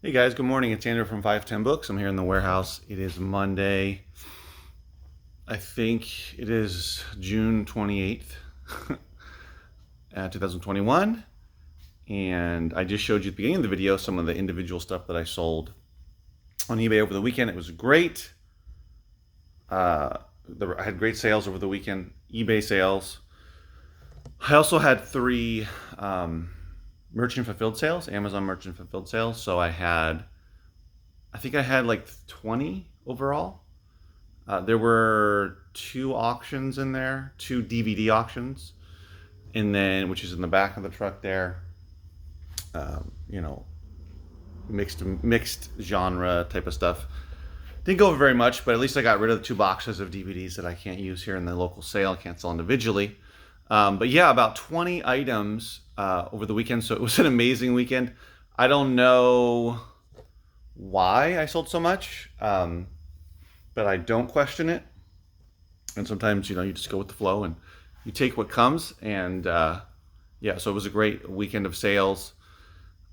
Hey guys, good morning. It's Andrew from 510 Books. I'm here in the warehouse. It is Monday. I think it is June 28th, 2021. And I just showed you at the beginning of the video some of the individual stuff that I sold on eBay over the weekend. It was great. I had great sales over the weekend, eBay sales. I also had three merchant fulfilled sales, Amazon merchant fulfilled sales. So I think I had like 20 overall. There were two auctions in there, two DVD auctions, and then which is in the back of the truck there. You know, mixed genre type of stuff. Didn't go over very much, but at least I got rid of the two boxes of DVDs that I can't use here in the local sale. I can't sell individually. But yeah, about 20 items over the weekend. So it was an amazing weekend. I don't know why I sold so much, but I don't question it. And sometimes, you just go with the flow and you take what comes. And yeah, so it was a great weekend of sales.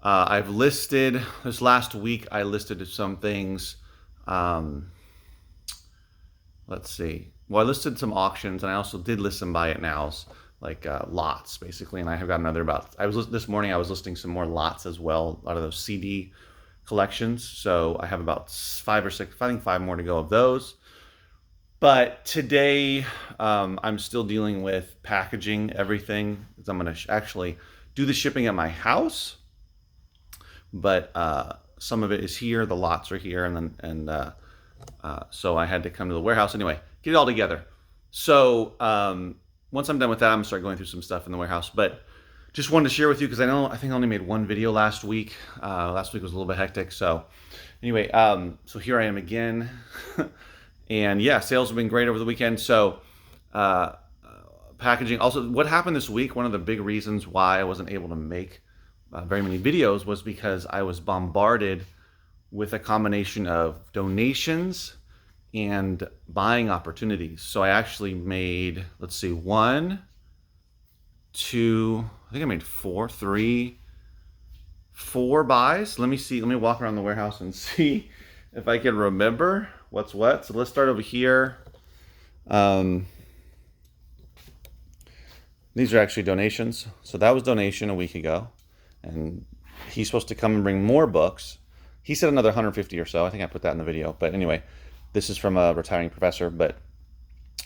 I've listed, this last week, I listed some things. Let's see. Well, I listed some auctions, and I also did list some buy it nows, like lots, basically. And I have got another this morning I was listing some more lots as well, out of those CD collections. So I have about 5 or 6, I think 5 more to go of those. But today, I'm still dealing with packaging everything. I'm going to actually do the shipping at my house, but some of it is here. The lots are here, so I had to come to the warehouse anyway. Get it all together. So once I'm done with that, I'm gonna start going through some stuff in the warehouse. But just wanted to share with you because I think I only made one video last week. Last week was a little bit hectic. So anyway, so here I am again. And yeah, sales have been great over the weekend. So packaging. Also, what happened this week, one of the big reasons why I wasn't able to make very many videos was because I was bombarded with a combination of donations and buying opportunities. So I actually made, let's see, I think I made four buys. Let me walk around the warehouse and see if I can remember what's what. So let's start over here. These are actually donations. So that was donation a week ago. And he's supposed to come and bring more books. He said another 150 or so. I think I put that in the video. But anyway, this is from a retiring professor.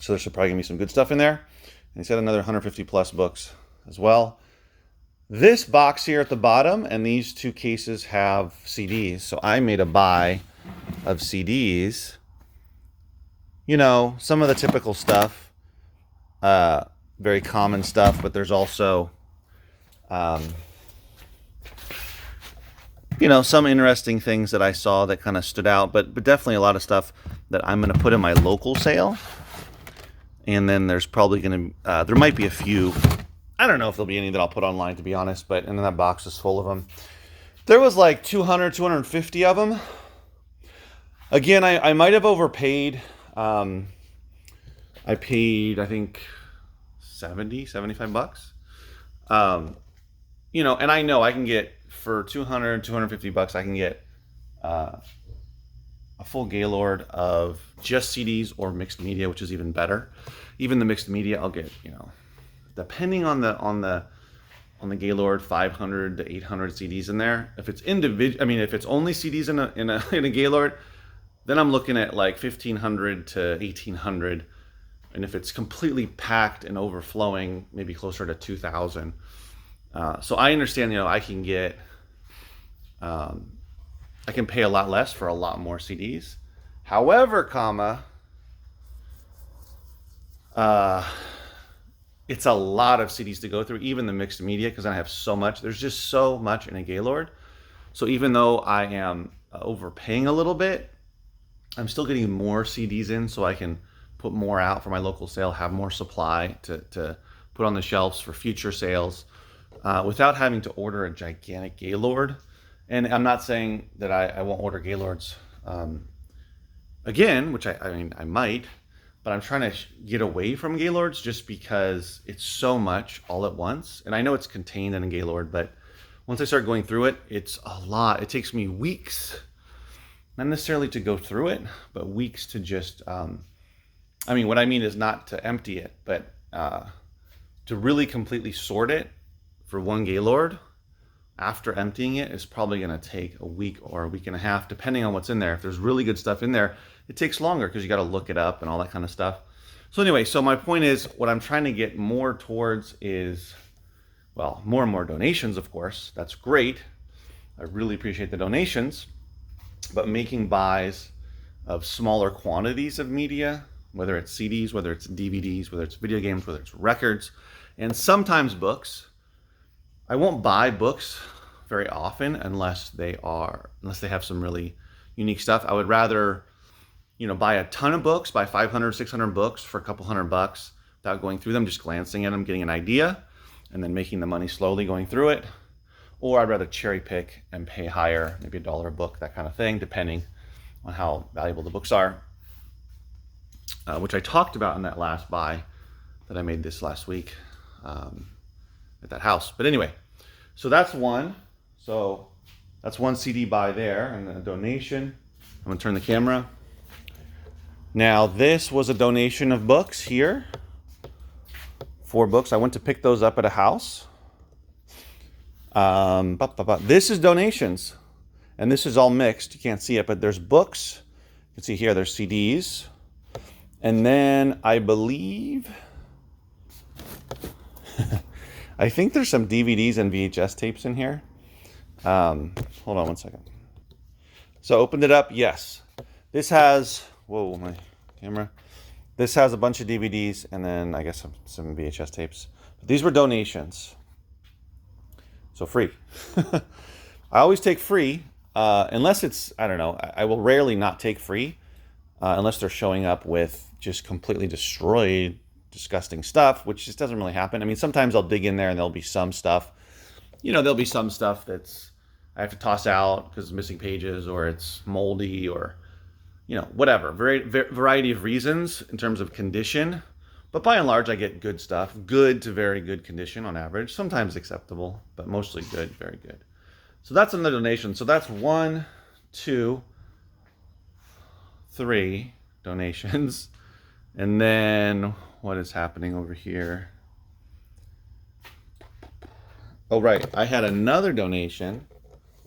So there's probably going to be some good stuff in there. And he said another 150 plus books as well. This box here at the bottom and these two cases have CDs. So I made a buy of CDs. Some of the typical stuff. Very common stuff. But there's also some interesting things that I saw that kind of stood out, but definitely a lot of stuff that I'm going to put in my local sale. And then there's probably going to, there might be a few, I don't know if there'll be any that I'll put online, to be honest, and then that box is full of them. There was like 250 of them. Again, I might have overpaid. I paid, I think, $75. And I know I can get, for $250, I can get a full Gaylord of just CDs or mixed media, which is even better. Even the mixed media, I'll get, depending on the Gaylord, 500 to 800 CDs in there. If it's if it's only CDs in a Gaylord, then I'm looking at like 1,500 to 1,800. And if it's completely packed and overflowing, maybe closer to 2,000. So I understand, I can get, I can pay a lot less for a lot more CDs. However, it's a lot of CDs to go through, even the mixed media, because I have so much. There's just so much in a Gaylord. So even though I am overpaying a little bit, I'm still getting more CDs in so I can put more out for my local sale, have more supply to put on the shelves for future sales. Without having to order a gigantic Gaylord. And I'm not saying that I won't order Gaylords again, which I might, but I'm trying to get away from Gaylords just because it's so much all at once. And I know it's contained in a Gaylord, but once I start going through it, it's a lot. It takes me weeks, not necessarily to go through it, but weeks to just, I mean, what I mean is not to empty it, but to really completely sort it for one Gaylord after emptying it is probably going to take a week or a week and a half, depending on what's in there. If there's really good stuff in there, it takes longer because you got to look it up and all that kind of stuff. So anyway, so my point is, what I'm trying to get more towards is, well, more and more donations, of course. That's great. I really appreciate the donations, but making buys of smaller quantities of media, whether it's CDs, whether it's DVDs, whether it's video games, whether it's records, and sometimes books. I won't buy books very often unless they have some really unique stuff. I would rather, buy a ton of books, buy 500, 600 books for a couple $100 without going through them, just glancing at them, getting an idea, and then making the money slowly going through it. Or I'd rather cherry pick and pay higher, maybe $1 a book, that kind of thing, depending on how valuable the books are, which I talked about in that last buy that I made this last week at that house. But anyway, so that's one. So that's one CD buy there, and then a donation. I'm gonna turn the camera. Now this was a donation of books here. 4 books. I went to pick those up at a house. This is donations, and this is all mixed. You can't see it, but there's books. You can see here there's CDs, and then I believe I think there's some DVDs and VHS tapes in here. Hold on one second. So opened it up. Yes, this has, whoa, my camera. This has a bunch of DVDs and then I guess some VHS tapes. But these were donations. So free. I always take free, unless it's, I don't know, I will rarely not take free, unless they're showing up with just completely destroyed, disgusting stuff, which just doesn't really happen. I mean, sometimes I'll dig in there and there'll be some stuff, there'll be some stuff that's I have to toss out because it's missing pages or it's moldy or, whatever. Variety of reasons in terms of condition. But by and large, I get good stuff. Good to very good condition on average. Sometimes acceptable, but mostly good, very good. So that's another donation. So that's 1, 2, 3 donations. And then what is happening over here? Oh, right. I had another donation.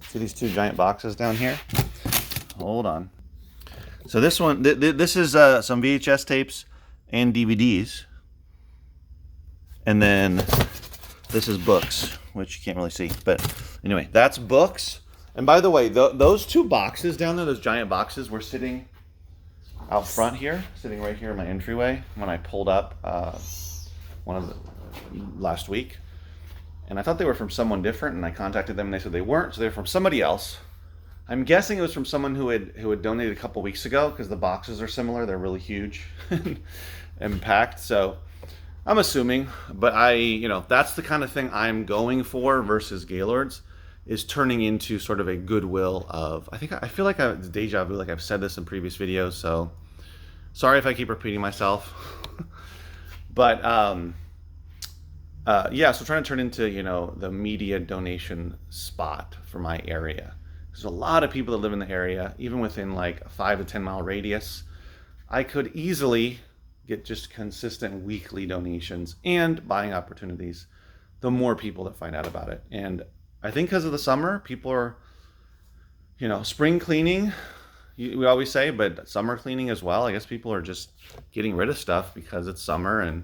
See these 2 giant boxes down here? Hold on. So this one, this is some VHS tapes and DVDs. And then this is books, which you can't really see. But anyway, that's books. And by the way, those 2 boxes down there, those giant boxes, were sitting out front here, sitting right here in my entryway when I pulled up last week. And I thought they were from someone different, and I contacted them and they said they weren't, so they're from somebody else. I'm guessing it was from someone who had donated a couple weeks ago, because the boxes are similar. They're really huge and packed. So I'm assuming, but that's the kind of thing I'm going for versus Gaylord's, is turning into sort of a goodwill of, I feel like it's deja vu, like I've said this in previous videos, so sorry if I keep repeating myself. But so trying to turn into, the media donation spot for my area. There's a lot of people that live in the area, even within like a 5 to 10 mile radius. I could easily get just consistent weekly donations and buying opportunities the more people that find out about it. And I think because of the summer, people are, spring cleaning, we always say, but summer cleaning as well. I guess people are just getting rid of stuff because it's summer and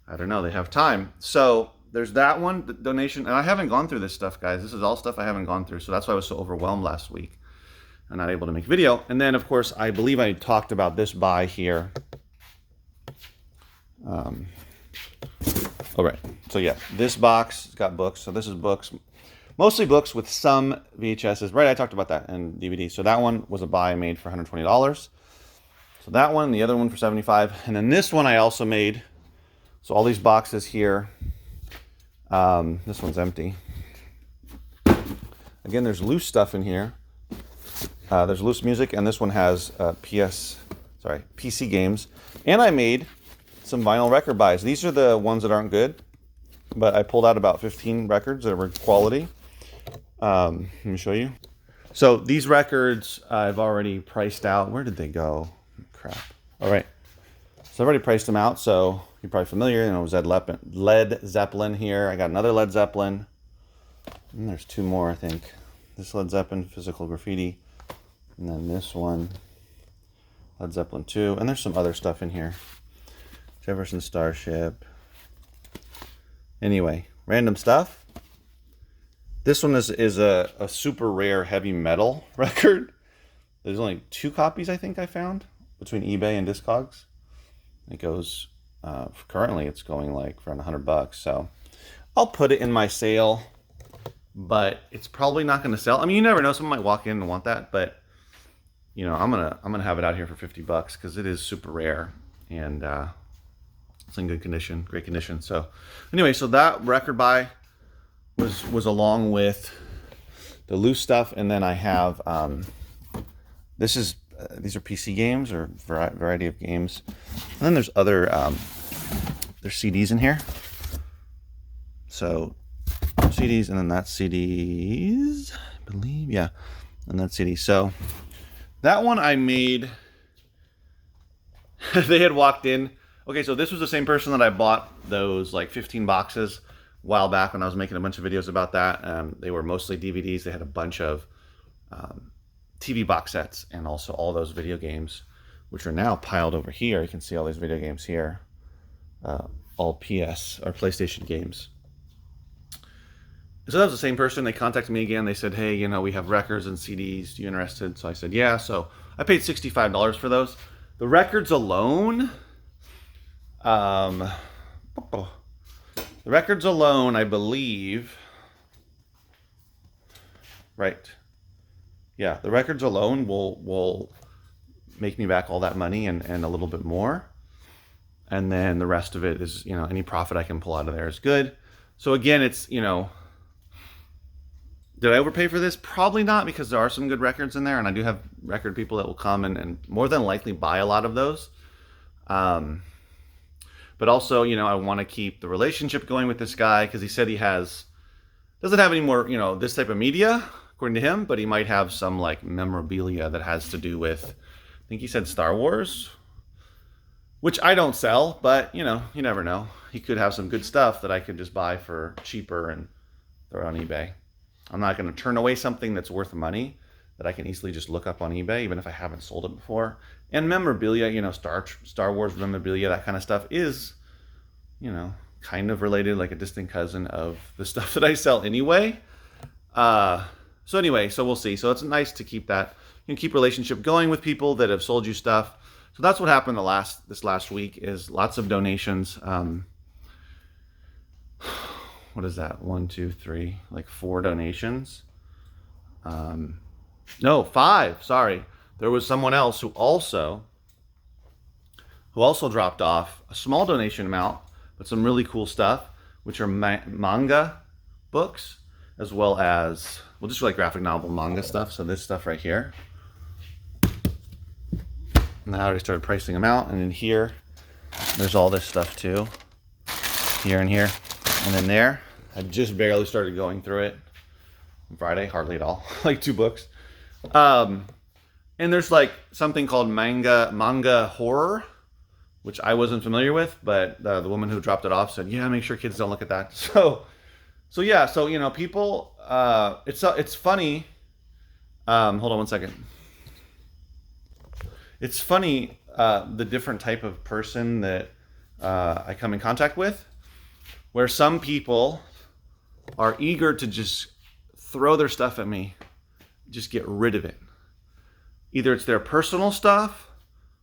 I don't know, they have time. So there's that one, the donation. And I haven't gone through this stuff, guys. This is all stuff I haven't gone through. So that's why I was so overwhelmed last week and not able to make a video. And then, of course, I believe I talked about this buy here. All right. So yeah, this box has got books. So this is books, mostly books with some VHSs. Right, I talked about that, and DVDs. So that one was a buy I made for $120. So that one, the other one for $75. And then this one I also made. So all these boxes here. This one's empty. Again, there's loose stuff in here. There's loose music, and this one has PC games. And I made some vinyl record buys. These are the ones that aren't good, but I pulled out about 15 records that were quality. Let me show you. So these records I've already priced out. Where did they go? Crap. All right. So I've already priced them out. So you're probably familiar. You know, it was Led Zeppelin here. I got another Led Zeppelin. And there's two more, I think. This Led Zeppelin, Physical Graffiti. And then this one, Led Zeppelin 2. And there's some other stuff in here. Jefferson Starship. Anyway, random stuff. This one is a super rare heavy metal record. There's only 2 copies, I think, I found between eBay and Discogs. It goes, currently it's going like for around $100. So I'll put it in my sale, but it's probably not going to sell. I mean, you never know. Someone might walk in and want that, but you know, I'm gonna have it out here for $50 because it is super rare and it's in good condition, great condition. So anyway, so that record buy was along with the loose stuff, and then I have these are PC games or variety of games, and then there's other there's CDs in here. So CDs, and then that's CDs, I believe, yeah, and that's CD. So that one I made. They had walked in. Okay, so this was the same person that I bought those like 15 boxes a while back when I was making a bunch of videos about that. They were mostly DVDs. They had a bunch of TV box sets and also all those video games, which are now piled over here. You can see all these video games here, all PS or PlayStation games. So that was the same person. They contacted me again. They said, hey, you know, we have records and CDs. You interested? So I said, yeah. So I paid $65 for those. The records alone, I believe, right. Yeah, the records alone will make me back all that money and a little bit more. And then the rest of it is, you know, any profit I can pull out of there is good. So again, it's, you know, did I overpay for this? Probably not, because there are some good records in there, and I do have record people that will come and more than likely buy a lot of those. But also, you know, I want to keep the relationship going with this guy because he said he doesn't have any more, you know, this type of media, according to him, but he might have some like memorabilia that has to do with, I think he said Star Wars, which I don't sell, but you know, you never know. He could have some good stuff that I could just buy for cheaper and throw it on eBay. I'm not going to turn away something that's worth money that I can easily just look up on eBay, even if I haven't sold it before. And memorabilia, you know, Star Wars memorabilia, that kind of stuff is, you know, kind of related, like a distant cousin of the stuff that I sell anyway. So anyway, so we'll see. So it's nice to keep that, you know, keep relationship going with people that have sold you stuff. So that's what happened this last week, is lots of donations. What is that? 1, 2, 3, like 4 donations. No, 5. Sorry. There was someone else who also dropped off a small donation amount, but some really cool stuff, which are manga books, as well as, well, just like graphic novel manga stuff. So this stuff right here. And I already started pricing them out. And in here, there's all this stuff too. Here and here. And then there, I just barely started going through it on Friday, hardly at all, like 2 books. And there's like something called manga horror, which I wasn't familiar with, but the woman who dropped it off said, yeah, make sure kids don't look at that. So yeah, so, you know, people, it's funny. Hold on one second. It's funny, the different type of person that I come in contact with, where some people are eager to just throw their stuff at me, just get rid of it. Either it's their personal stuff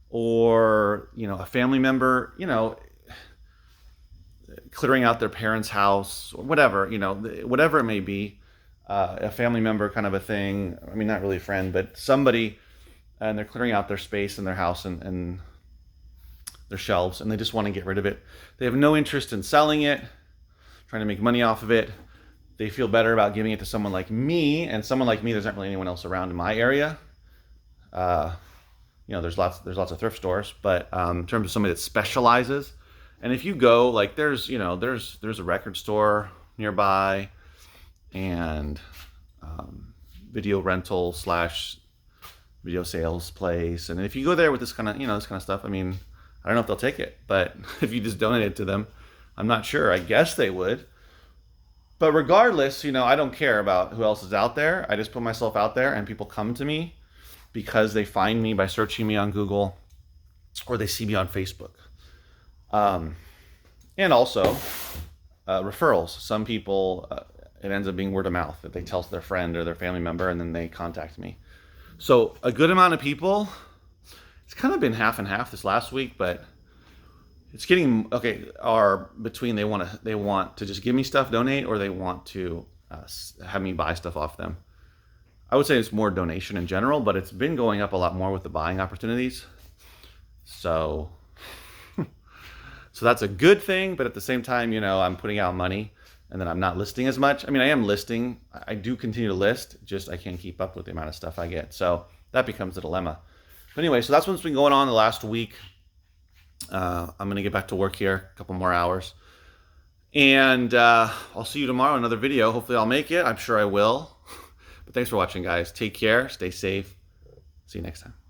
or, you know, a family member, you know, clearing out their parents' house or whatever, you know, whatever it may be, a family member kind of a thing. I mean, not really a friend, but somebody, and they're clearing out their space in their house and their shelves, and they just want to get rid of it. They have no interest in selling it, trying to make money off of it. They feel better about giving it to someone like me, and someone like me, there's not really anyone else around in my area. You know, there's lots of thrift stores, but in terms of somebody that specializes, and if you go, like, there's a record store nearby, and video rental slash video sales place. And if you go there with this kind of, this kind of stuff, I mean, I don't know if they'll take it, but if you just donate it to them, I'm not sure. I guess they would. But regardless, I don't care about who else is out there. I just put myself out there, and people come to me because they find me by searching me on Google, or they see me on Facebook. And also referrals. Some people, it ends up being word of mouth that they tell their friend or their family member, and then they contact me. So a good amount of people. It's kind of been half and half this last week, but it's getting are between they want to just give me stuff, donate, or they want to have me buy stuff off them. I would say it's more donation in general, but it's been going up a lot more with the buying opportunities. So that's a good thing, but at the same time, I'm putting out money, and then I'm not listing as much. I mean, I am listing. I do continue to list, just I can't keep up with the amount of stuff I get. So that becomes a dilemma. But anyway, so that's what's been going on the last week. I'm going to get back to work here, a couple more hours. And I'll see you tomorrow in another video. Hopefully I'll make it. I'm sure I will. But thanks for watching, guys. Take care. Stay safe. See you next time.